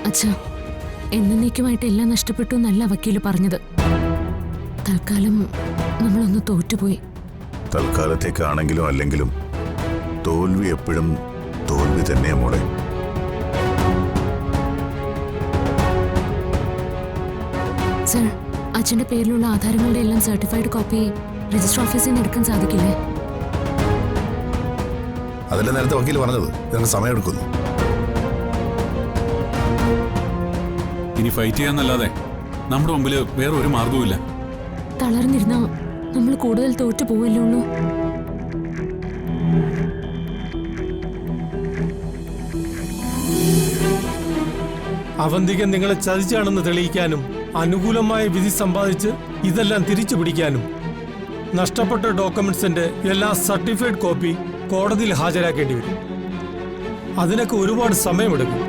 അച്ഛാ, എന്നേക്കുമായിട്ട് എല്ലാം നഷ്ടപ്പെട്ടു എന്നല്ല വക്കീല് പറഞ്ഞത്. തൽക്കാലം നമ്മളൊന്ന് തോറ്റുപോയി. തൽക്കാലത്തേക്കാണെങ്കിലും അല്ലെങ്കിലും തോൽവി എപ്പോഴും തോൽവി തന്നെയാ മോളെ. സർ, അച്ഛന്റെ പേരിലുള്ള ആധാരങ്ങളുടെ എല്ലാം സർട്ടിഫൈഡ് കോപ്പി രജിസ്റ്റർ ഓഫീസിൽ നിന്ന് എടുക്കാൻ സാധിക്കില്ലേ? അതല്ലേ നേരത്തെ വക്കീൽ പറഞ്ഞത്, ഇതിന് സമയമെടുക്കുന്നു. ഇനി ഫൈറ്റ് ചെയ്യാന്നല്ലാതെ നമ്മുടെ മുമ്പിൽ വേറെ ഒരു മാർഗവുമില്ല. തളർന്നിരുന്ന നമ്മൾ കൂടുതൽ തോറ്റു പോവല്ലേ ഉള്ളൂ. അവന്തികൻ നിങ്ങളെ ചതിച്ചാണെന്ന് തെളിയിക്കാനും അനുകൂലമായ വിധി സമ്പാദിച്ച് ഇതെല്ലാം തിരിച്ചു പിടിക്കാനും നഷ്ടപ്പെട്ട ഡോക്യുമെന്റ്സിന്റെ എല്ലാ സർട്ടിഫൈഡ് കോപ്പി കോടതിയിൽ ഹാജരാക്കേണ്ടി വരും. അതിനൊക്കെ ഒരുപാട് സമയമെടുക്കും.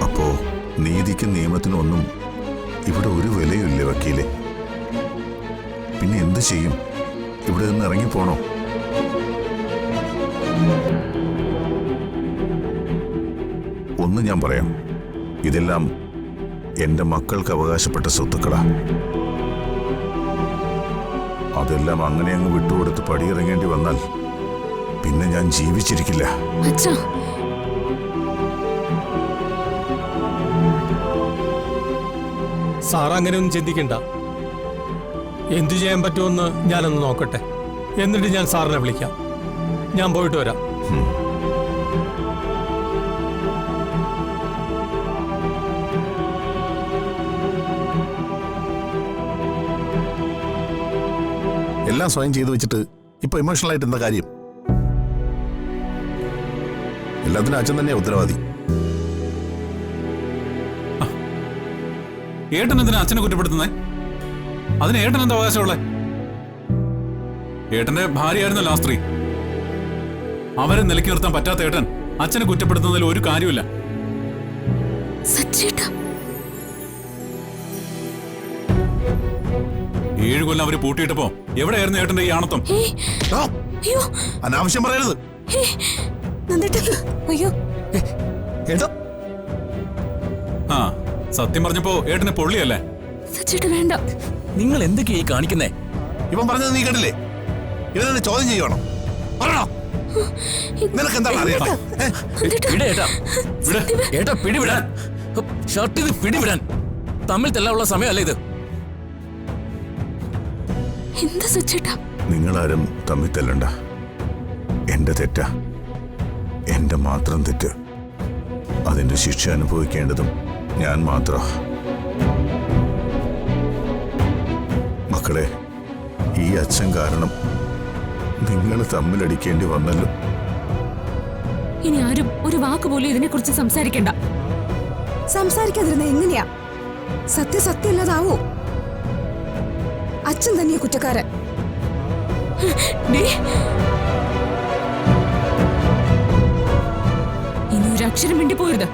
അപ്പോ നീതിക്കും നിയമത്തിനും ഒന്നും ഇവിടെ ഒരു വിലയില്ലേ വക്കീലെ? പിന്നെ എന്ത് ചെയ്യും? ഇവിടെ നിന്ന് ഇറങ്ങിപ്പോണോ? ഒന്ന് ഞാൻ പറയാം, ഇതെല്ലാം എന്റെ മക്കൾക്ക് അവകാശപ്പെട്ട സ്വത്തുക്കളാ. അതെല്ലാം അങ്ങനെ അങ്ങ് വിട്ടുകൊടുത്ത് പടിയിറങ്ങേണ്ടി വന്നാൽ പിന്നെ ഞാൻ ജീവിച്ചിരിക്കില്ല. സാർ അങ്ങനെയൊന്നും ചിന്തിക്കണ്ട. എന്തു ചെയ്യാൻ പറ്റുമെന്ന് ഞാനൊന്ന് നോക്കട്ടെ. എന്നിട്ട് ഞാൻ സാറിനെ വിളിക്കാം. ഞാൻ പോയിട്ട് വരാം. എല്ലാം സ്വയം ചെയ്തു വെച്ചിട്ട് ഇപ്പൊ ഇമോഷണൽ ആയിട്ട് എന്താ കാര്യം? എല്ലാത്തിനും അച്ഛൻ തന്നെയാ ഉത്തരവാദി. ഏട്ടൻ എന്തിനാ അച്ഛനെ കുറ്റപ്പെടുത്തുന്നേ? അതിന് ഏട്ടൻ എന്താ അവകാശമുള്ളേ? ഏട്ടന്റെ ഭാര്യയായിരുന്നല്ലോ ആ സ്ത്രീ. അവരെ നിലയ്ക്ക് നിർത്താൻ പറ്റാത്ത ഏട്ടൻ അച്ഛനെ കുറ്റപ്പെടുത്തുന്നതിൽ ഒരു കാര്യമില്ല. 7 കൊല്ലം അവര് പൂട്ടിയിട്ടപ്പോ എവിടെയായിരുന്നു ഏട്ടന്റെ ഈ ആണത്വം? അനാവശ്യം പറയരുത്. ആ, സത്യം പറഞ്ഞപ്പോ ഏട്ടന് പൊള്ളിയല്ലേ? വേണ്ട. നിങ്ങൾ എന്തൊക്കെയായി കാണിക്കുന്നേ? ഇവൻ പറഞ്ഞത് നീ കേട്ടില്ലേ? ഇവനെ ചോദ്യം ചെയ്യണോ? പറയണോ? നിനക്ക് എന്താണ് അറിയാം? ഏട്ടാ പിടിവിടാൻ, ഷർട്ട് ഇത് പിടിവിടാൻ. തമ്മിൽ തെല്ലാനുള്ള സമയമല്ല ഇത്. നിങ്ങളാരും തമ്മിൽ തെല്ലണ്ട. എന്റെ തെറ്റാ, എന്റെ മാത്രം തെറ്റ്. അതിന്റെ ശിക്ഷ അനുഭവിക്കേണ്ടതും ഞാൻ മാത്രം. മക്കളെ, ഈ അച്ഛൻ കാരണം നിങ്ങൾ തമ്മിലടിക്കേണ്ടി വന്നല്ലോ. ഇനി ആരും ഒരു വാക്ക് പോലും ഇതിനെ കുറിച്ച് സംസാരിക്കണ്ട. സംസാരിക്കാതിരുന്ന എങ്ങനെയാ? സത്യമില്ലാതാവൂ. അച്ഛൻ തന്നെയാ കുറ്റക്കാരൻ. ഇനി ഒരു അക്ഷരം മിണ്ടി പോരുത്.